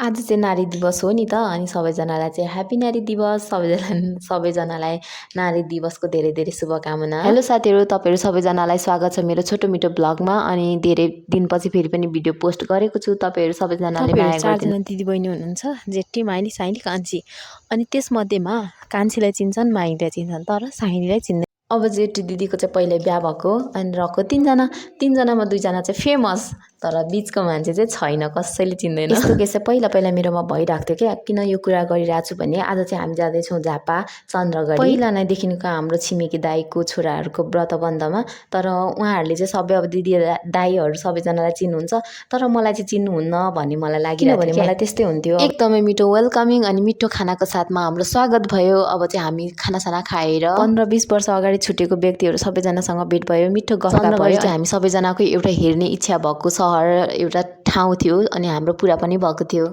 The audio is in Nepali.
आज चाहिँ नारी दिवस हो नि त अनि सबैजनालाई चाहिँ ह्याप्पी नारी दिवस। सबैजनालाई नारी दिवसको धेरै धेरै शुभकामना। हेलो साथीहरू, तपाईँहरू सबैजनालाई स्वागत छ मेरो छोटो मिठो ब्लगमा। अनि धेरै दिनपछि फेरि पनि भिडियो पोस्ट गरेको छु। तपाईँहरू सबैजनाले माया गरिदिनु। 4 जना दिदीबहिनी हुनुहुन्छ, जेठी, माइली, साइली, कान्छी। अनि त्यसमध्येमा कान्छीलाई चिन्छन्, माइलीलाई चिन्छन्, तर साइलीलाई चिन्दैन। अब जेठी दिदीको चाहिँ पहिले बिहा भएको अनि रहेको 3जनामा 2जना चाहिँ फेमस, तर बिचको मान्छे चाहिँ छैन, कसैले चिन्दैन। यस्तो केस चाहिँ पहिला मेरोमा भइरहेको थियो क्या। किन यो कुरा गरिरहेको छु भने आज चाहिँ हामी जाँदैछौँ झापा चन्द्रगढी। पहिला नै देखिनुको हाम्रो छिमेकी दाईको छोराहरूको व्रतबन्धमा। तर उहाँहरूले चाहिँ सबै अब दिदी दाईहरू सबैजनालाई चिन्नुहुन्छ, तर मलाई चाहिँ चिन्नुहुन्न भन्ने मलाई लागिरहेको थियो। मलाई त्यस्तै हुन्थ्यो। एकदमै मिठो वेलकमिङ अनि मिठो खानाको साथमा हाम्रो स्वागत भयो। अब चाहिँ हामी खानासाना खाएर 15-20 वर्ष अगाडि छुटेको व्यक्तिहरू सबैजनासँग भेट भयो, मिठो गफगाफ भयो। हामी सबैजनाको एउटा हेर्ने इच्छा भएको सहर, एउटा ठाउँ थियो अनि हाम्रो पुरा पनि भएको थियो।